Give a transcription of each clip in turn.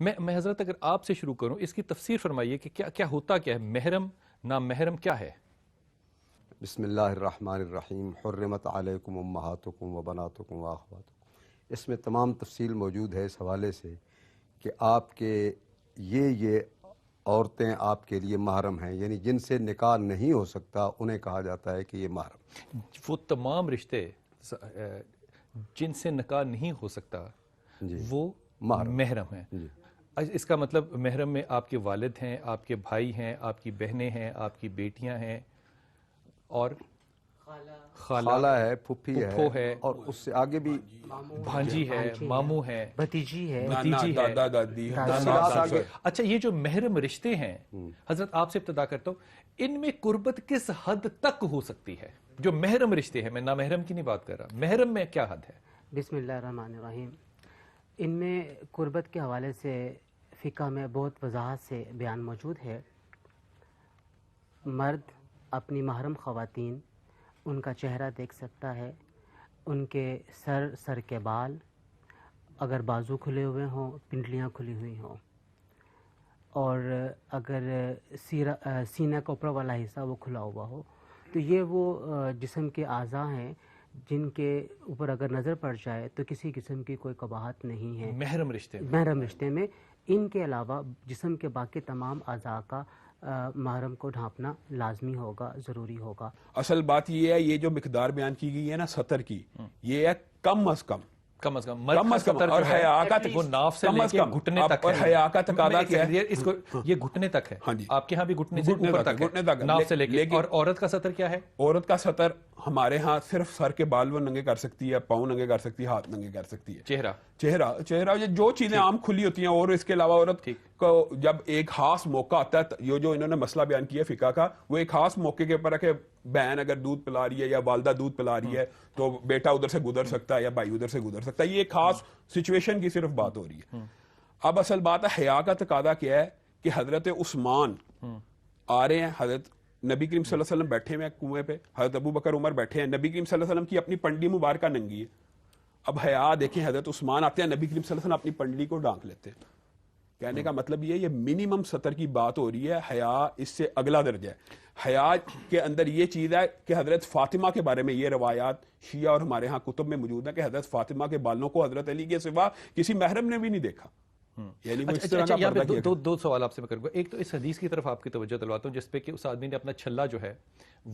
میں حضرت اگر آپ سے شروع کروں، اس کی تفسیر فرمائیے کہ کیا ہوتا کیا ہے، محرم نام محرم کیا ہے؟ بسم اللہ الرحمن الرحیم، حرمت علیکم امہاتکم و بناتکم و اخواتکم۔ اس میں تمام تفصیل موجود ہے اس حوالے سے کہ آپ کے یہ عورتیں آپ کے لیے محرم ہیں، یعنی جن سے نکاح نہیں ہو سکتا انہیں کہا جاتا ہے کہ یہ محرم۔ وہ تمام رشتے جن سے نکاح نہیں ہو سکتا وہ محرم ہیں۔ اس کا مطلب محرم میں آپ کے والد ہیں، آپ کے بھائی ہیں، آپ کی بہنیں ہیں، آپ کی بیٹیاں ہیں، اور خالہ ہے، پھپھی ہے، اور اس سے آگے بھی بھانجی ہے، ماموں ہے، بھتیجی ہے، دادا دادی۔ اچھا، یہ جو محرم رشتے ہیں حضرت آپ سے ابتدا کرتا ہوں، ان میں قربت کس حد تک ہو سکتی ہے؟ جو محرم رشتے ہیں، میں نامحرم کی نہیں بات کر رہا، محرم میں کیا حد ہے؟ بسم اللہ الرحمن الرحیم۔ ان میں قربت کے حوالے سے فقہ میں بہت وضاحت سے بیان موجود ہے۔ مرد اپنی محرم خواتین ان کا چہرہ دیکھ سکتا ہے، ان کے سر کے بال، اگر بازو کھلے ہوئے ہوں، پنڈلیاں کھلی ہوئی ہوں، اور اگر سینہ کا اوپر والا حصہ وہ کھلا ہوا ہو، تو یہ وہ جسم کے اعضاء ہیں جن کے اوپر اگر نظر پڑ جائے تو کسی قسم کی کوئی قباحت نہیں ہے محرم رشتے میں۔ ان کے علاوہ جسم کے باقی تمام اعضاء کا محرم کو ڈھانپنا لازمی ہوگا، ضروری ہوگا۔ اصل بات یہ ہے، یہ جو مقدار بیان کی گئی ہے نا سطر کی، یہ ہے کم از کم اور حیا کا وہ ناف سے لے کے گھٹنے تک ہے، حیا کا تقاضا کیا ہے؟ اس کو یہ گھٹنے تک ہے، آپ کے ہاں بھی گھٹنے سے اوپر تک ہے، ناف سے لے کے۔ اور عورت کا سطر کیا ہے؟ عورت کا سطر ہمارے ہاں صرف سر کے بال وہ ننگے کر سکتی ہے، پاؤں ننگے کر سکتی ہے، ہاتھ ننگے کر سکتی ہے، چہرہ جو چیزیں عام کھلی ہوتی ہیں۔ اور اس کے علاوہ عورت کو جب ایک خاص موقع آتا ہے، یہ جو انہوں نے مسئلہ بیان کیا فقہ کا، وہ ایک خاص موقع کے اوپر ہے کہ بہن اگر دودھ پلا رہی ہے یا والدہ دودھ پلا رہی ہے تو بیٹا ادھر سے گزر سکتا ہے یا بھائی ادھر سے گزر سکتا ہے۔ یہ ایک خاص سچویشن کی صرف بات ہو رہی ہے۔ اب اصل بات ہے حیا کا تقاضا کیا ہے کہ حضرت عثمان آ رہے ہیں، حضرت نبی کریم صلی اللہ علیہ وسلم بیٹھے ہوئے کنویں پہ، حضرت ابو بکر عمر بیٹھے ہیں، نبی کریم صلی اللہ علیہ وسلم کی اپنی پنڈلی مبارکہ ننگی ہے۔ اب حیا دیکھیں، حضرت عثمان آتے ہیں، نبی کریم صلی اللہ علیہ وسلم اپنی پنڈلی کو ڈھانک لیتے ہیں۔ کہنے کا مطلب یہ منیمم سطر کی بات ہو رہی ہے، حیا اس سے اگلا درجہ ہے۔ حیا کے اندر یہ چیز ہے کہ حضرت فاطمہ کے بارے میں یہ روایات شیعہ اور ہمارے ہاں کتب میں موجود ہیں کہ حضرت فاطمہ کے بالوں کو حضرت علی کے سوا کسی محرم نے بھی نہیں دیکھا۔ یعنی دو سوال آپ سے میں کروں گا۔ ایک تو اس حدیث کی طرف آپ کی توجہ دلواتا ہوں جس پہ کہ اس آدمی نے اپنا چھلا جو ہے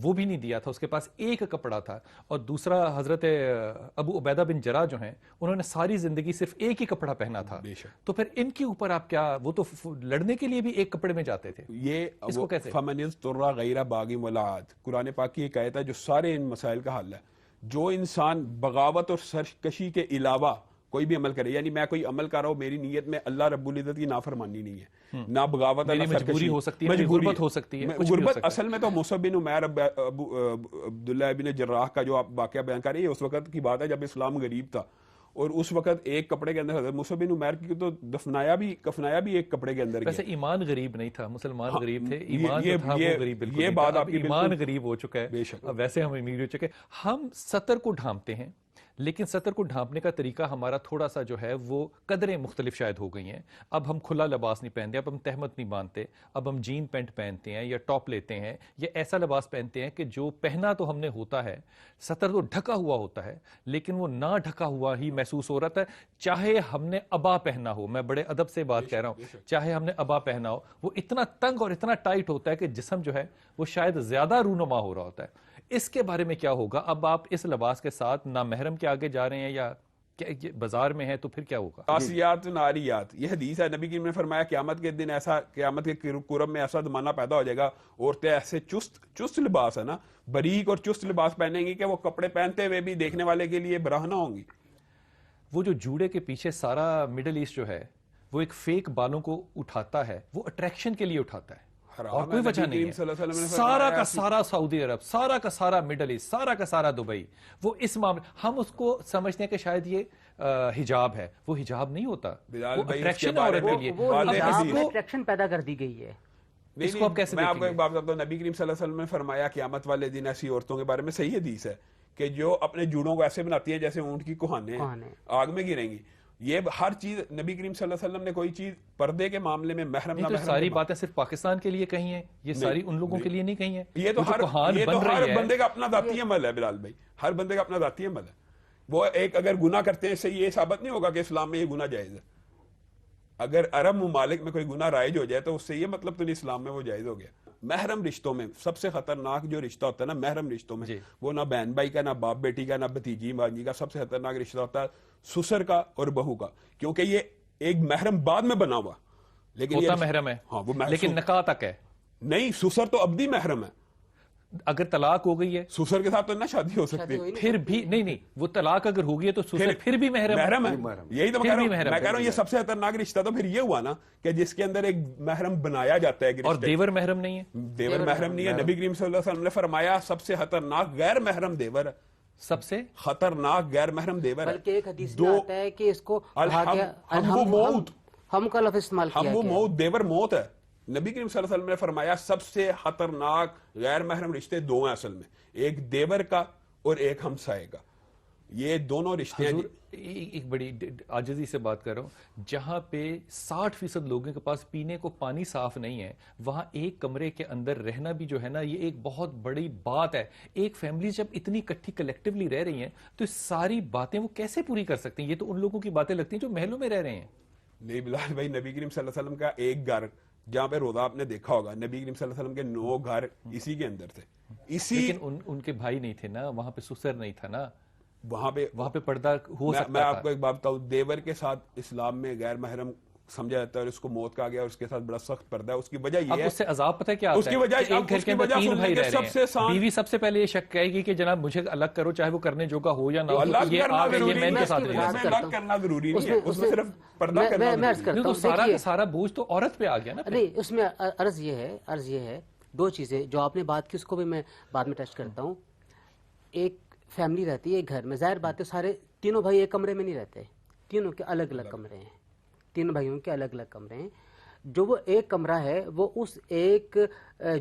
وہ بھی نہیں دیا تھا، اس کے پاس ایک کپڑا تھا، اور دوسرا حضرت ابو عبیدہ بن جراح جو ہیں انہوں نے ساری زندگی صرف ایک ہی کپڑا پہنا تھا، تو پھر ان کے اوپر آپ کیا، وہ تو لڑنے کے لیے بھی ایک کپڑے میں جاتے تھے، یہ اس کو کیسے؟ فَمَنِ اضْطُرَّ غَيْرَ بَاغٍ وَلَا عَادٍ، قرآن پاک کی ایک آیت ہے جو سارے ان مسائل کا حل ہے۔ جو انسان بغاوت اور سرکشی کے علاوہ کوئی بھی عمل کرے، یعنی میں کوئی عمل کر رہا ہوں، میری نیت میں اللہ رب العزت کی نافرمانی نہیں ہے، نہ بغاوت، نہ مجبوری ہو سکتی ہے، غربت ہو سکتی ہے، غربت اصل میں تو مصعب بن عمیر عبداللہ بن جراح کا جو آپ واقعہ بیان کر رہے ہیں، اس وقت کی بات ہے جب اسلام غریب تھا، اور اس وقت ایک کپڑے کے اندر حضرت مصعب بن عمیر کی تو کفنایا بھی ایک کپڑے کے اندر۔ ویسے ایمان غریب نہیں تھا، مسلمان غریب تھے، ایمان جو تھا وہ غریب بالکل نہیں تھا۔ اب ایمان غریب ہو چکا ہے، ویسے ہم امیر ہو چکے۔ ہم سطر کو ڈھانپتے ہیں، لیکن سطر کو ڈھانپنے کا طریقہ ہمارا تھوڑا سا جو ہے وہ قدریں مختلف شاید ہو گئی ہیں۔ اب ہم کھلا لباس نہیں پہنتے، اب ہم تہمت نہیں باندھتے، اب ہم جین پینٹ پہنتے ہیں یا ٹاپ لیتے ہیں یا ایسا لباس پہنتے ہیں کہ جو پہنا تو ہم نے ہوتا ہے، سطر تو ڈھکا ہوا ہوتا ہے لیکن وہ نہ ڈھکا ہوا ہی محسوس ہو رہا ہے، چاہے ہم نے عبا پہنا ہو۔ میں بڑے ادب سے بات کہہ رہا ہوں، چاہے ہم نے عبا پہنا ہو، وہ اتنا تنگ اور اتنا ٹائٹ ہوتا ہے کہ جسم جو ہے وہ شاید زیادہ رونما ہو رہا ہوتا ہے۔ اس کے بارے میں کیا ہوگا؟ اب آپ اس لباس کے ساتھ نامحرم کے آگے جا رہے ہیں یا بازار میں ہیں تو پھر کیا ہوگا؟ آسیات ناریات، یہ حدیث ہے، نبی کریم نے فرمایا قیامت کے دن ایسا، قیامت کے قرب میں ایسا زمانہ پیدا ہو جائے گا، عورتیں ایسے چست لباس ہے نا، باریک اور چست لباس پہنیں گی کہ وہ کپڑے پہنتے ہوئے بھی دیکھنے والے کے لیے براہنا ہوں گی۔ وہ جو جوڑے کے پیچھے سارا مڈل ایسٹ جو ہے وہ ایک فیک بالوں کو اٹھاتا ہے، وہ اٹریکشن کے لیے اٹھاتا ہے اور کوئی وجہ نہیں ہے۔ سارا کا سارا سعودی عرب، سارا کا سارا مڈل ایسٹ، سارا کا سارا دبئی، وہ اس معاملے ہم اس کو سمجھتے ہیں کہ شاید یہ حجاب ہے، وہ حجاب نہیں ہوتا، وہ اٹریکشن ہے عورت کے لیے، اٹریکشن پیدا کر دی گئی ہے۔ اس کو آپ کیسے میں آپ کو دیکھیں ایک بات بتاتا ہوں، نبی کریم صلی اللہ علیہ وسلم نے فرمایا قیامت والے دن ایسی عورتوں کے بارے میں صحیح حدیث ہے کہ جو اپنے جوڑوں کو ایسے بناتی ہیں جیسے اونٹ کی کوہانیں آگ میں گریں گی، یہ ہر چیز نبی کریم صلی اللہ علیہ وسلم نے کوئی چیز پردے کے معاملے میں محرم نہ محرم ساری باتیں صرف پاکستان کے لیے کہیں ہیں، یہ ساری ان لوگوں کے لیے نہیں کہیں ہیں. یہ تو ہر بندے کا اپنا ذاتی عمل ہے بلال بھائی، ہر بندے کا اپنا ذاتی عمل ہے. وہ ایک اگر گناہ کرتے ہیں اس سے یہ ثابت نہیں ہوگا کہ اسلام میں یہ گناہ جائز ہے. اگر عرب ممالک میں کوئی گناہ رائج ہو جائے تو اس سے یہ مطلب تو نہیں اسلام میں وہ جائز ہو گیا. محرم رشتوں میں سب سے خطرناک جو رشتہ ہوتا ہے نا محرم رشتوں میں، وہ نہ بہن بھائی کا، نہ باپ بیٹی کا، نہ بھتیجی بھانجی کا. سب سے خطرناک رشتہ ہوتا ہے سسر کا اور بہو کا، کیونکہ یہ ایک محرم بعد میں بنا ہوا لیکن ہوتا محرم ہے. ہاں وہ لیکن نکاح تک ہے نہیں. سسر تو ابدی محرم ہے. اگر طلاق ہو گئی ہے سسر کے ساتھ تو نہ شادی ہو سکتی، پھر بھی نہیں وہ طلاق اگر ہو گئی ہے تو سسر پھر بھی محرم ہے. یہی تو میں کہہ رہا ہوں یہ سب سے خطرناک رشتہ تو پھر یہ ہوا نا کہ جس کے اندر ایک محرم بنایا جاتا ہے اور دیور محرم نہیں ہے. دیور محرم نہیں ہے. نبی کریم صلی اللہ علیہ وسلم نے فرمایا سب سے خطرناک غیر محرم دیور ہے. سب سے خطرناک غیر محرم دیور ہے. بلکہ ایک حدیث میں آتا ہے کہ اس کو ہم کا لفظ استعمال کیا وہ موت دیور موت ہے. نبی کریم صلی اللہ علیہ وسلم نے فرمایا سب سے خطرناک غیر محرم رشتے دو ہیں اصل میں، ایک دیور کا اور ایک ہمسائے کا. یہ دونوں رشتے ہیں. ایک بڑی عاجزی سے بات کر رہا ہوں، جہاں پہ 60% لوگوں کے پاس پینے کو پانی صاف نہیں ہے، وہاں ایک کمرے کے اندر رہنا بھی جو ہے نا یہ ایک بہت بڑی بات ہے. ایک فیملی جب اتنی کٹھی کلیکٹیولی رہ رہی ہیں تو ساری باتیں وہ کیسے پوری کر سکتی ہیں؟ یہ تو ان لوگوں کی باتیں لگتی ہیں جو محلوں میں رہ رہے ہیں. نہیں بلال بھائی، نبی کریم صلی اللہ علیہ وسلم کا ایک گھر جہاں پہ روزہ آپ نے دیکھا ہوگا، نبی کریم صلی اللہ علیہ وسلم کے 9 گھر اسی کے اندر تھے. لیکن ان کے بھائی نہیں تھے نا، وہاں پہ سسر نہیں تھا نا، وہاں پہ پردہ ہو سکتا. میں آپ کو ایک بات بتاؤں، دیور کے ساتھ اسلام میں غیر محرم سمجھا جاتا ہے اور اس کو موت کہا گیا اور اس کے ساتھ بڑا سخت پردہ ہے. اس کی وجہ یہ ہے اس سے عذاب پتہ کیا آتا ہے، اس کی وجہ ایک گھر کے اندر 3 بھائی رہ رہے ہیں، بیوی سب سے پہلے یہ شک کرے گی کہ جناب مجھے الگ کرو، چاہے وہ کرنے جو کا ہو یا نہ ہو، یہ آگے یہ میں ان کے ساتھ الگ کرنا ضروری نہیں ہے، اس میں صرف پردہ کرنا ضروری ہے. سارا کا سارا بوجھ تو عورت پہ آ گیا نا. نہیں، اس میں عرض یہ ہے 2 چیزیں جو آپ نے بات کی اس کو بھی میں بعد میں ٹچ کرتا ہوں. ایک فیملی رہتی ہے ایک گھر میں، ظاہر بات ہے سارے تینوں بھائی ایک کمرے میں نہیں رہتے، تینوں کے الگ الگ کمرے ہیں، 3 بھائیوں کے الگ الگ کمرے ہیں. جو وہ ایک کمرہ ہے وہ اس ایک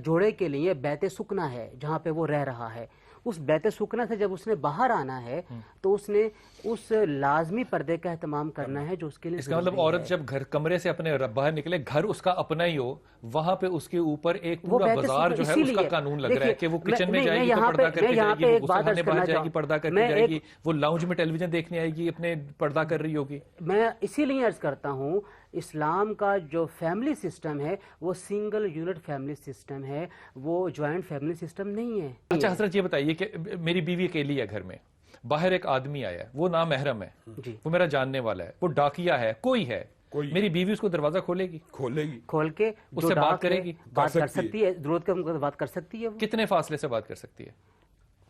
جوڑے کے لیے بیت سکنا ہے جہاں پہ وہ رہ رہا ہے. اس بیت سکنا سے جب اس نے باہر آنا ہے تو اس نے اس لازمی پردے کا اہتمام کرنا ہے جو اس کے لیے. اس کا مطلب عورت جب گھر کمرے سے اپنے باہر نکلے، گھر اس کا اپنا ہی ہو، وہاں پہ اس کے اوپر ایک پورا بازار جو ہے اس کا قانون لگ رہا ہے کہ وہ کچن میں جائے گی تو پردہ کر کے جائے گی، وہ غسل خانے باہر جائے گی پردہ کر کے جائے گی، وہ لاؤنج میں ٹیلی ویژن دیکھنے آئے گی اپنے پردہ کر رہی ہوگی. میں اسی لیے عرض کرتا ہوں اسلام کا جو فیملی سسٹم ہے وہ سنگل یونٹ فیملی سسٹم ہے، وہ جوائنٹ فیملی سسٹم نہیں ہے. اچھا حضرت یہ بتائیے کہ میری بیوی اکیلی ہے گھر میں، باہر ایک آدمی آیا ہے، وہ نامحرم ہے، وہ میرا جاننے والا ہے، وہ ڈاکیا ہے، کوئی ہے، میری بیوی اس کو دروازہ کھولے گی؟ کھول کے اس سے بات کرے گی؟ بات کر سکتی ہے، ضرورت کے موقع بات کر سکتی ہے. کتنے فاصلے سے بات کر سکتی ہے؟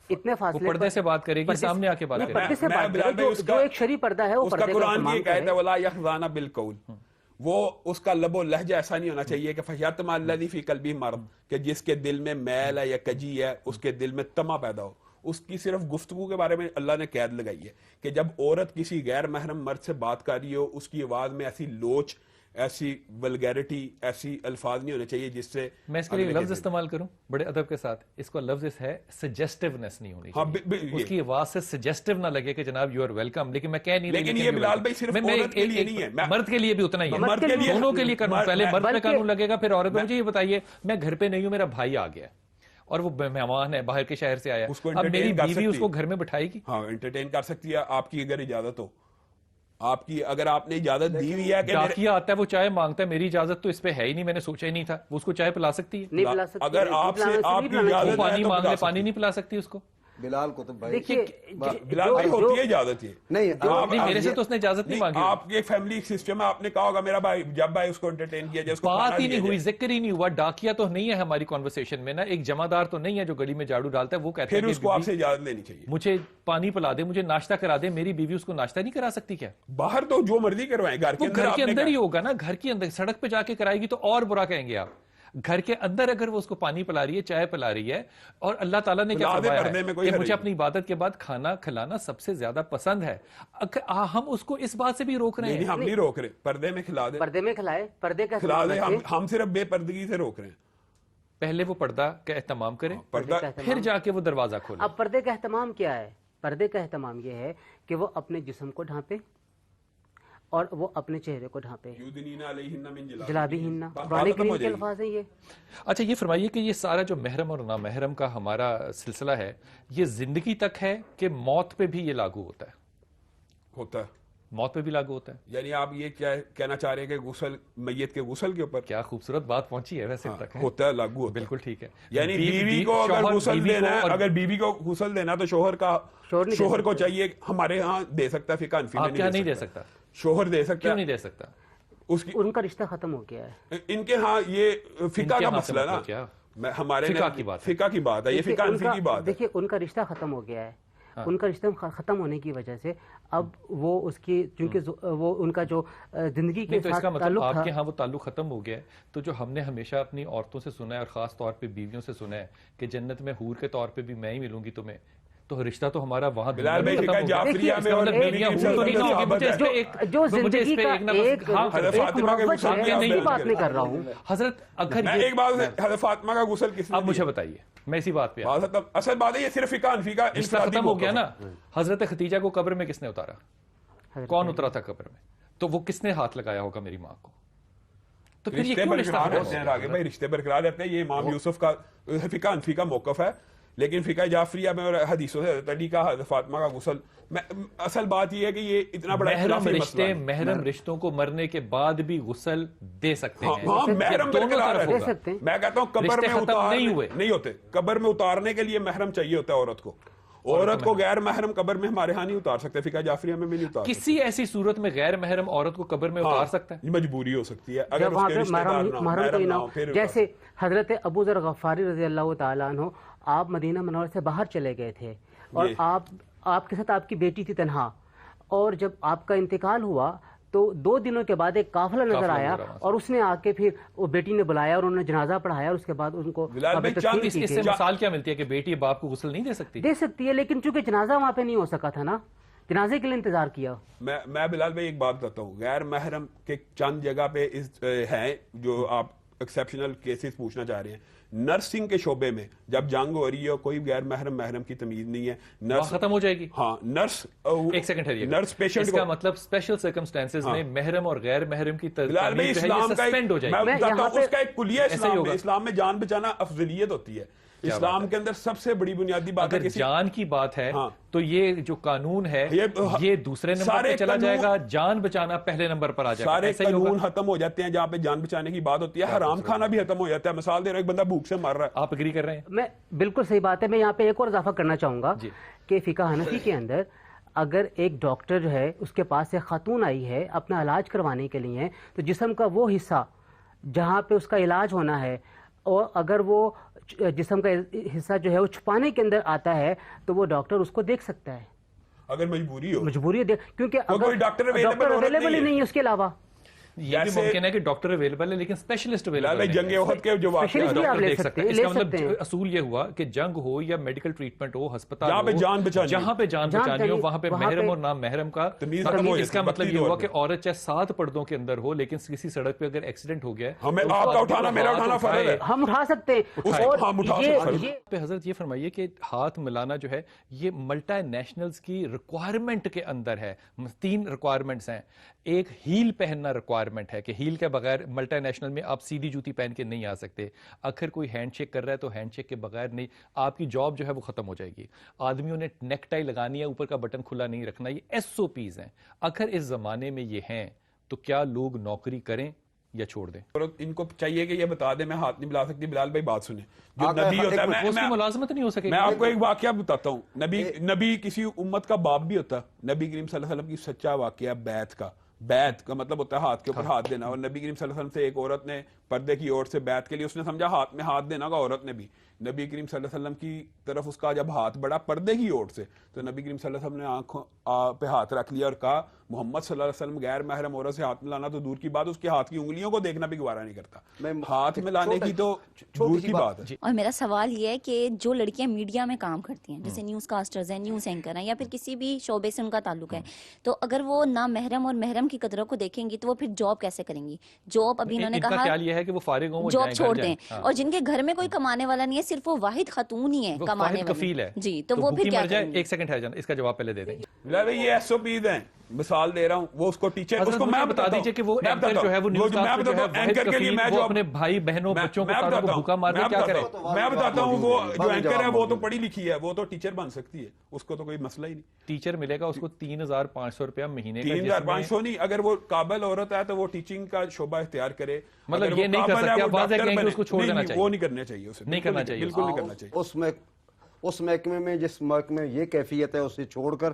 اتنے فاصلے پردے سے بات کرے گی، سامنے آ کے بات کرے گی. جو ایک شرعی پردہ ہے وہ پردے کا قرآن کی کہتا ہے ولا یخضعن بالقول، وہ اس کا لب و لہجہ ایسا نہیں ہونا چاہیے کہ فیطمع الذی فی قلبہ مرض، کہ جس کے دل میں میل ہے یا کجی ہے اس کے دل میں طمع پیدا ہو. اس کی صرف گفتگو کے بارے میں اللہ نے قید لگائی ہے کہ جب عورت کسی غیر محرم مرد سے بات کر رہی ہو اس کی آواز میں ایسی لوچ، ایسی ولگیرٹی، ایسی الفاظ نہیں ہونے چاہیے جس سے میں اس کے لیے لفظ استعمال کروں بڑے ادب کے ساتھ. اس کا لفظ ہے سجیسٹیونیس نہیں ہونی چاہیے، اس کی آواز سے سجیسٹیو نہ لگے کہ جناب یو آر ویلکم. لیکن میں کہہ نہیں رہی، لیکن یہ بلال بھائی صرف عورت کے لیے نہیں ہے، مرد کے لیے بھی اتنا ہی ہے، دونوں کے لیے قانون. پہلے مرد پہ قانون لگے گا پھر عورت پہ. مجھے یہ بتائیے میں گھر پہ نہیں ہوں، میرا بھائی آ گیا اور وہ مہمان ہے، باہر کے شہر سے آیا، اب میری بیوی اس کو گھر میں بٹھائے گی؟ ہاں انٹرٹین کر سکتی ہے، آپ کی اگر اجازت ہو. آپ کی اگر آپ نے اجازت دی ہوئی ہے کہ ڈاکیا آتا ہے وہ چائے مانگتا ہے، میری اجازت تو اس پہ ہے ہی نہیں، میں نے سوچا ہی نہیں تھا. وہ اس کو چائے پلا سکتی ہے؟ نہیں پلا سکتی. اگر آپ سے آپ کی اجازت پانی مانگ لے، پانی نہیں پلا سکتی اس کو. بلال کو تو بھائی بلال بھائی ہوتی ہے اجازت، یہ نہیں میرے سے تو اس نے اجازت نہیں مانگی. آپ کے فیملی سسٹم میں آپ نے کہا ہوگا میرا بھائی جب بھائی اس کو انٹرٹین کیا جائے، بات ہی نہیں ہوئی، ذکر ہی نہیں ہوا. ڈاکیا تو نہیں ہے ہماری کنورسیشن میں نا، ایک جمع دار تو نہیں ہے جو گلی میں جھاڑو ڈالتا ہے. وہ کہتا ہے پھر اس کو آپ سے اجازت لینی چاہیے، مجھے پانی پلا دے، مجھے ناشتہ کرا دے. میری بیوی اس کو ناشتہ نہیں کرا سکتی کیا؟ باہر تو جو مرضی کروائیں، گھر کے اندر ہی ہوگا نا، گھر کے اندر. سڑک پہ جا کے کرائے گی تو اور برا کہیں گے آپ. گھر کے اندر اگر وہ اس کو پانی پلا رہی ہے، چائے پلا رہی ہے، اور اللہ تعالیٰ نے کیا فرمایا ہے کہ مجھے اپنی عبادت کے بعد کھانا کھلانا سب سے زیادہ پسند ہے، ہم اس کو اس بات سے بھی روک رہے ہیں. ہم نہیں روک رہے، پردے میں کھلا دیں، پردے میں کھلائے، پردے کا کھلا دیں. ہم صرف بے پردگی سے روک رہے ہیں. پہلے وہ پردہ کا اہتمام کرے، پھر جا کے وہ دروازہ کھولے. اب پردے کا اہتمام کیا ہے؟ پردے کا اہتمام یہ ہے کہ وہ اپنے جسم کو ڈھانپے، اور وہ اپنے چہرے کو ڈھانپے. جلابیہن قرآن کریم کے الفاظ ہیں یہ. اچھا یہ فرمائیے کہ یہ سارا جو محرم اور نامحرم کا ہمارا سلسلہ ہے یہ زندگی تک ہے کہ موت پہ بھی یہ لاگو ہوتا ہے؟ ہوتا ہے، موت پہ بھی لاگو ہوتا ہے. یعنی آپ یہ کیا کہنا چاہ رہے ہیں کہ غسل میت کے غسل کے اوپر؟ کیا خوبصورت بات پہنچی ہے ویسے تک. ہوتا ہے، لاگو ہوتا ہے. بالکل ٹھیک ہے. یعنی بیوی کو اگر غسل دینا ہے، اگر بیوی کو غسل دینا تو شوہر کو چاہیے. ہمارے ہاں دے سکتا ہے، فقہ حنفی میں کیا نہیں دے سکتا؟ شوہر دے سکتا کیوں ہے. نہیں دے سکتا؟ ان کا رشتہ ختم ہو گیا ہے. ان کے ہاں یہ فقہ کا مسئلہ نا، ہمارے فقہ کی بات ہے، یہ فقہ حنفی کی بات ہے. دیکھیے ان کا رشتہ ختم ہو گیا ہے. ان کا رشتہ ختم ہونے کی وجہ سے اب وہ اس کی چونکہ وہ ان کا جو زندگی کے تو اس کا ساتھ مطلب تعلق آپ تھا کے ہاں وہ تعلق ختم ہو گیا ہے. تو جو ہم نے ہمیشہ اپنی عورتوں سے سنا ہے اور خاص طور پہ بیویوں سے سنا ہے کہ جنت میں حور کے طور پہ بھی میں ہی ملوں گی تمہیں، تو رشتہ تو ہمارا وہاں بلال بھائی فقہ جعفریہ میں اور جو زندگی کا ایک بات نہیں کر رہا ہوں حضرت. اگر ایک بات، حضرت فاطمہ کا غسل کس نے؟ اب مجھے بتائیے، میں اسی بات پہ اصل بات ہے یہ صرف فقہ حنفی کا رشتہ ختم ہو گیا نا. حضرت خدیجہ کو قبر میں کس نے اتارا؟ کون اترا تھا قبر میں؟ تو وہ کس نے ہاتھ لگایا ہوگا میری ماں کو؟ تو پھر یہ کیوں رشتہ رہتے ہیں راغب بھائی؟ رشتے برقرار رہتے ہیں. یہ امام یوسف کا فقہ حنفی کا موقف ہے، لیکن فقہ جعفریہ میں اور حدیثوں سے حضرت علی کا، حضرت فاطمہ کا غسل اصل بات یہ ہے کہ یہ اتنا بڑا اختلافی مسئلہ ہے. محرم رشتوں کو مرنے کے بعد بھی غسل دے سکتے ہیں. ہاں محرم برقرار دے سکتے ہیں. میں کہتا ہوں قبر میں نہیں ہوتے. قبر میں اتارنے کے لیے محرم چاہیے ہوتا ہے عورت کو. عورت کو غیر محرم قبر میں ہمارے ہاں نہیں اتار سکتے، فقہ جعفریہ میں بھی نہیں اتار. کسی ایسی صورت میں غیر محرم عورت کو قبر میں اتار سکتا ہے؟ مجبوری ہو سکتی ہے اگر اس کے رشتہ دار نہ ہو. جیسے حضرت ابو ذر غفاری رضی اللہ تعالیٰ عنہ، آپ مدینہ منورہ سے باہر چلے گئے تھے اور آپ کے ساتھ آپ کی بیٹی تھی تنہا، اور جب آپ کا انتقال ہوا تو 2 دنوں کے بعد ایک قافلہ نظر آیا اور اس نے آ کے پھر وہ بیٹی نے بلایا اور انہوں نے جنازہ پڑھایا، اور اس کے بعد ان کو اس سے مثال کیا ملتی ہے کہ بیٹی باپ کو غسل نہیں دے سکتی؟ دے سکتی ہے، لیکن چونکہ جنازہ وہاں پہ نہیں ہو سکا تھا نا، جنازے کے لیے انتظار کیا. میں بلال بھائی ایک بات بتاتا ہوں. غیر محرم کے چند جگہ پہ ہیں جو آپ ایکسیپشنل کیسز پوچھنا چاہ رہے ہیں. نرسنگ کے شعبے میں جب جنگ ہو رہی ہے کوئی غیر محرم کی تمیز نہیں ہے، نرس ختم ہو جائے گی. ہاں نرس ایک سیکنڈ ہے، نرس پیشنٹ کا مطلب اسپیشل سرکمسٹانسز میں محرم اور غیر محرم کی اسلام کا ایک کلیہ اسلام میں جان بچانا افضلیت ہوتی ہے. اسلام کے اندر سب سے بڑی بنیادی بات اگر جان کی بات ہے تو یہ جو قانون ہے یہ دوسرے نمبر پہ چلا جائے گا، جان بچانا پہلے نمبر پر آ جائے گا. سارے قانون ختم ہو جاتے ہیں جہاں پہ جان بچانے کی بات ہوتی ہے. حرام کھانا بھی ختم ہو جاتا ہے. مثال دے رہا ہوں، ایک بندہ بھوک سے مر رہا ہے. آپ اگری کر رہے ہیں؟ میں بالکل صحیح بات ہے. میں یہاں پہ ایک اور اضافہ کرنا چاہوں گا کہ فقہ حنفی کے اندر اگر ایک ڈاکٹر جو ہے اس کے پاس ایک خاتون آئی ہے اپنا علاج کروانے کے لیے، تو جسم کا وہ حصہ جہاں پہ اس کا علاج ہونا ہے، اور اگر وہ جسم کا حصہ جو ہے وہ چھپانے کے اندر آتا ہے تو وہ ڈاکٹر اس کو دیکھ سکتا ہے اگر مجبوری ہے، کیونکہ اگر ڈاکٹر اویلیبل ہی نہیں ہے اس کے علاوہ. یہ بھی ممکن ہے کہ ڈاکٹر اویلیبل ہے لیکن اسپیشلسٹ اویلیبل ہے. جنگ احد کے جو ڈاکٹر دیکھ سکتے ہیں. اس کا مطلب اصول یہ ہوا کہ جنگ ہو یا میڈیکل ٹریٹمنٹ ہو، ہسپتال جہاں پہ جان بچانی ہو وہاں پہ محرم اور نام محرم کا. اس کا مطلب یہ ہوا کہ عورت چاہے 7 پردوں کے اندر ہو لیکن کسی سڑک پہ اگر ایکسیڈنٹ ہو گیا آپ کا اٹھانا میرا اٹھانا فرض ہے، ہم اٹھا سکتے ہیں. حضرت یہ فرمائیے کہ ہاتھ ملانا جو ہے یہ ملٹی نیشنلز کی ریکوائرمنٹ کے اندر ہے. 3 ریکوائرمنٹس ہیں. ایک ہیل پہننا ریکوائرمنٹ ہے کہ ہیل کے بغیر ملٹی نیشنل میں آپ سیدھی جوتی پہن کے نہیں آ سکتے. اگر کوئی ہینڈ شیک کر رہا ہے تو ہینڈ شیک کے بغیر نہیں، آپ کی جاب جو ہے وہ ختم ہو جائے گی. آدمیوں نے نیک ٹائی لگانی ہے، اوپر کا بٹن کھلا نہیں رکھنا. یہ SOPs ہیں. اگر اس زمانے میں یہ ہیں تو کیا لوگ نوکری کریں یا چھوڑ دیں؟ ان کو چاہیے کہ یہ بتا دیں میں ہاتھ نہیں ملا سکتی. بلال بھائی بات سنیں، جو نبی ہوتا ہے میں ملازمت نہیں ہو سکے. میں آپ کو ایک واقعہ بتاتا ہوں. نبی کسی امت کا باپ بھی ہوتا. نبی کریم صلی اللہ علیہ وسلم کی سچا واقعہ بیعت کا مطلب ہوتا ہے ہاتھ کے اوپر ہاتھ دینا. اور نبی کریم صلی اللہ علیہ وسلم سے ایک عورت نے پردے کی اور سے بیعت کے لیے، اس نے سمجھا ہاتھ میں ہاتھ دینا ہوگا. عورت نے بھی نبی کریم صلی اللہ علیہ وسلم کی طرف اس کا جب ہاتھ بڑھا پردے کی اوٹ سے تو نبی کریم صلی اللہ علیہ وسلم نے آنکھوں پہ ہاتھ رکھ لیا اور کہا محمد صلی اللہ علیہ وسلم غیر محرم عورت سے ہاتھ ملانا تو دور کی بات، اس کے ہاتھ کی انگلیوں کو دیکھنا بھی گوارا نہیں کرتا. ہاتھ ملانے کی تو دور کی بات ہے. اور میرا سوال یہ ہے کہ جو لڑکیاں میڈیا میں کام کرتی ہیں جیسے نیوز کاسٹرز ہیں، نیوز اینکر ہیں، یا پھر کسی بھی شعبے سے ان کا تعلق ہے، تو اگر وہ نہ محرم اور محرم کی قدروں کو دیکھیں گی تو وہ پھر جاب کیسے کریں گی؟ جاب ابھی انہوں نے کہا جاب چھوڑ دیں، اور جن کے گھر میں کوئی کمانے والا نہیں ہے، صرف وہ واحد خاتون ہی ہے کمانے والی، جی، تو وہ پھر کیا کریں گے؟ ایک سیکنڈ ہے جان، اس کا جواب پہلے دے دیں. یہ SOPs ہیں. مثال دے رہا ہوں, وہ اس کو ٹیچر, اس کو میں بتا دیجیے کہ وہ اینکر جو ہے وہ نیوز کاسٹر جو ہے اینکر کے لیے میں جو اپنے بھائی بہنوں بچوں کو بھوکا مارنے کیا کرے. میں بتاتا ہوں, وہ جو اینکر ہے وہ تو پڑھی لکھی ہے, وہ تو ٹیچر بن سکتی ہے, اس کو تو کوئی مسئلہ ہی نہیں. ٹیچر ملے گا اس کو 3,500 روپیہ مہینے کا. 3,500 نہیں, اگر وہ قابل عورت ہے تو وہ ٹیچنگ کا شعبہ اختیار کرے. مطلب یہ نہیں کر سکتے, آپ واضح کہیں کہ اس کو چھوڑ دینا چاہیے. وہ نہیں کرنا چاہیے, اسے نہیں کرنا چاہیے, بالکل نہیں کرنا چاہیے. اس محکمے میں, جس محکمے میں یہ کیفیت ہے, اسے چھوڑ کر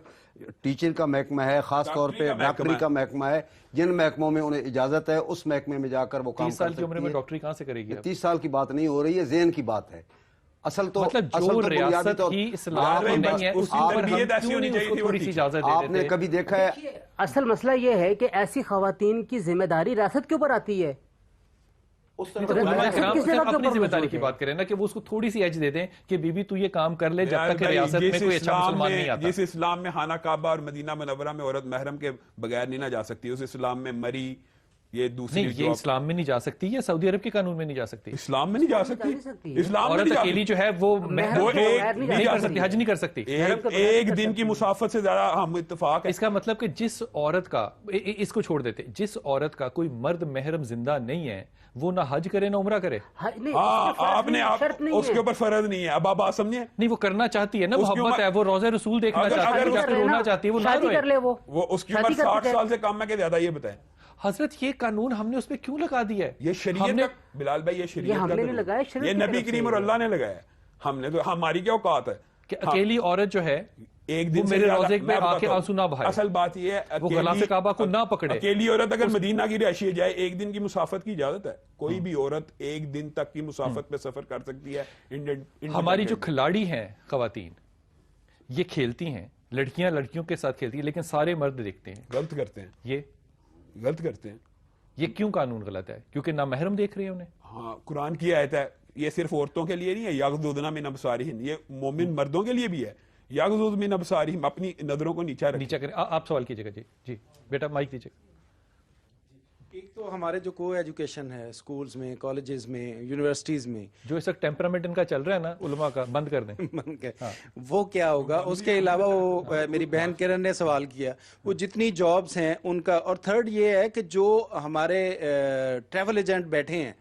ٹیچر کا محکمہ ہے, خاص طور پہ ڈاکٹری کا محکمہ ہے, جن محکموں میں انہیں اجازت ہے اس محکمے میں جا کر وہ کام کر سکتی ہے. 30 سال کی عمر میں ڈاکٹری کہاں سے کرے گی؟ 30 سال کی بات نہیں ہو رہی ہے, ذہن کی بات ہے. اصل تو مطلب جو ریاست کی اصلاح میں نہیں ہے اس پر ہم کیوں نہیں اس کو تھوڑی سی اجازت دیتے؟ آپ نے کبھی دیکھا ہے؟ اصل مسئلہ یہ ہے کہ ایسی خواتین کی ذمہ داری ریاست کے اوپر آتی ہے. اپنی ذمہ داری کی بات کریں نا, کہ وہ اس کو تھوڑی سی ایج دے دیں کہ بی بی تو یہ کام کر لے جب تک کہ ریاست میں کوئی اچھا مسلمان نہیں آتا. جس اسلام میں خانہ کعبہ اور مدینہ منورہ میں عورت محرم کے بغیر نہیں نہ جا سکتی, اس اسلام میں مری, یہ دوسری یہ اسلام میں نہیں جا سکتی, یہ سعودی عرب کے قانون میں نہیں جا سکتی. اسلام میں نہیں جا سکتی, اسلام میں عورت اکیلی جو ہے وہ نہیں کر سکتی, حج نہیں کر سکتی. ایک دن کی مسافت سے زیادہ ہم اتفاق ہے. اس کا مطلب کہ جس عورت کا, اس کو چھوڑ دیتے, جس عورت کا کوئی مرد محرم زندہ نہیں ہے وہ نہ حج کرے نہ عمرہ کرے. آپ نے اس کے اوپر فرض نہیں ہے. اب آپ بات سمجھیں, نہیں وہ کرنا چاہتی ہے نا, محبت ہے, وہ روزہ رسول دیکھنا چاہتی ہے, جا کے رونا چاہتی ہے, وہ نہ روئے. وہ اس کی عمر 60 سال سے کم ہے کہ زیادہ, یہ بتائیں حضرت یہ قانون ہم نے اس پہ کیوں لگا دیا ہے؟ یہ شریعت کا, بلال بھائی یہ شریعت کا, یہ نبی کریم اور اللہ نے لگایا ہے. ہم نے تو, ہماری کیا اوقات ہے کہ اکیلی عورت جو ہے ایک دن میرے روزے میں آ کے آنسو نہ بہائے. اصل بات یہ ہے وہ غلاف کعبہ کو نہ پکڑے. اکیلی عورت اگر مدینہ کی رہائشی جائے, ایک دن کی مسافت کی اجازت ہے. کوئی بھی عورت ایک دن تک کی مسافت پہ سفر کر سکتی ہے. ہماری جو کھلاڑی ہیں خواتین, یہ کھیلتی ہیں, لڑکیاں لڑکیوں کے ساتھ کھیلتی ہیں, لیکن سارے مرد دیکھتے ہیں, غلط کرتے ہیں, یہ غلط کرتے ہیں. یہ کیوں قانون غلط ہے؟ کیونکہ نہ محرم دیکھ رہے ہیں انہیں. ہاں, قرآن کی آیت ہے, یہ صرف عورتوں کے لیے نہیں ہے, یغضضن من ابصارہن, یہ مومن مردوں کے لیے بھی ہے. یغضض من ابصارہم, اپنی نظروں کو نیچے کریں. آپ سوال کیجیے گا. جی جی بیٹا مائک دیجیے. ایک تو ہمارے جو کو ایجوکیشن ہے اسکولز میں, کالجز میں, یونیورسٹیز میں, جو اس وقت ٹیمپرامنٹ ان کا چل رہا ہے نا علماء کا, بند کر دیں. وہ کیا ہوگا؟ اس کے علاوہ وہ میری بہن کرن نے سوال کیا, وہ جتنی جابز ہیں ان کا, اور تھرڈ یہ ہے کہ جو ہمارے ٹریول ایجنٹ بیٹھے ہیں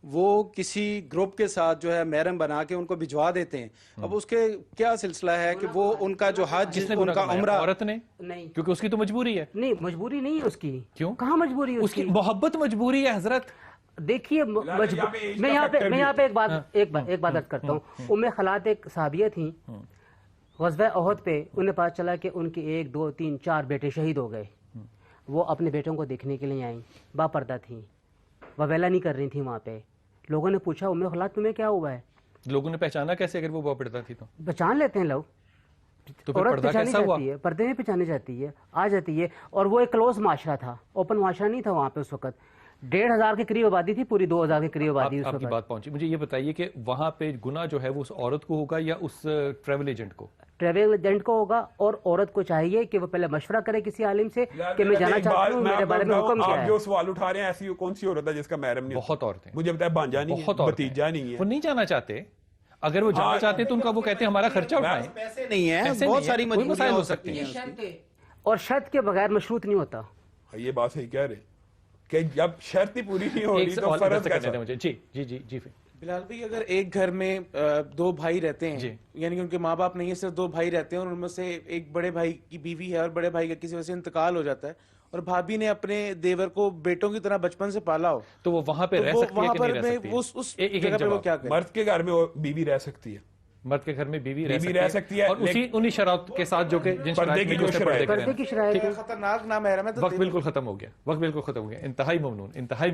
وہ کسی گروپ کے ساتھ جو ہے محرم بنا کے ان کو بھجوا دیتے ہیں. اب اس کے کیا سلسلہ ہے کہ وہ ان کا جو حج, ان کا عمرہ, عورت نے نہیں, کیونکہ اس کی تو مجبوری ہے. نہیں مجبوری نہیں ہے اس کی. کیوں؟ کہاں مجبوری ہے اس کی؟ محبت مجبوری ہے حضرت. دیکھیے میں یہاں پہ ایک بات عرض کرتا ہوں. ام خلات ایک صحابیہ تھیں, غزوہ احد پہ انہیں پتہ چلا کہ ان کے 1 2 3 4 بیٹے شہید ہو گئے. وہ اپنے بیٹوں کو دیکھنے کے لیے آئیں, با پردہ تھیں, وویلا نہیں کر رہی تھیں. وہاں پہ لوگوں نے پوچھا ام خلات تمہیں کیا ہوا ہے؟ لوگوں نے پہچانا کیسے اگر وہ با پردہ تھی؟ تو پہچان لیتے ہیں لوگ. تو پردہ کیسا ہوا؟ پردے میں پہچانی جاتی ہے, آ جاتی ہے. اور وہ ایک کلوز معاشرہ تھا, اوپن معاشرہ نہیں تھا وہاں پہ اس وقت. 1,500 کے قریب آبادی تھی, پوری 2,000 کے قریب آبادی اس وقت. آپ کی بات پہنچی. مجھے یہ بتائیے کہ وہاں پہ گناہ جو ہے وہ اس عورت کو ہوگا یا اس ٹریول ایجنٹ کو؟ ٹریول ایجنٹ کو ہوگا, اور عورت کو چاہیے کہ وہ پہلے مشورہ کرے کسی عالم سے کہ میں جانا چاہتی ہوں, میرے بارے میں حکم کیا ہے. آپ جو سوال اٹھا رہے ہیں, ایسی کون سی عورت ہے جس کا محرم نہیں؟ بہت عورتیں. مجھے بتائیں, بھانجا نہیں ہے, بھتیجا نہیں ہے, وہ نہیں جانا چاہتے. اگر وہ جانا چاہتے تو ان کا وہ کہتے ہیں ہمارا خرچہ اٹھائیں. پیسے نہیں ہیں, بہت ساری مسائل ہو سکتی ہیں, اور شرط کے بغیر مشروط نہیں ہوتا. یہ بات صحیح کہہ رہے ہیں کہ جب شرط ہی پوری نہیں ہو رہی تو فرض کیسا؟ مجھے جی جی جی جی بلال بھائی, اگر ایک گھر میں 2 بھائی رہتے ہیں, یعنی کہ ان کے ماں باپ نہیں ہے, صرف 2 بھائی رہتے ہیں, اور ان میں سے ایک بڑے بھائی کی بیوی ہے اور بڑے بھائی کا کسی وجہ سے انتقال ہو جاتا ہے, اور بھابھی نے اپنے دیور کو بیٹوں کی طرح بچپن سے پالا ہو, تو وہ وہاں پہ رہ سکتی ہے کہ نہیں رہ سکتی؟ اس جگہ پہ وہ کیا کرے؟ مرد کے گھر میں وہ بیوی رہ سکتی ہے, مرد کے گھر میں بیوی رہ سکتی ہے, اور انہی شرائط کے ساتھ جو کہ جن پردے کی شرائط. خطرناک نام ہے. وقت بالکل ختم ہو گیا, وقت بالکل ختم ہو گیا. انتہائی ممنون, انتہائی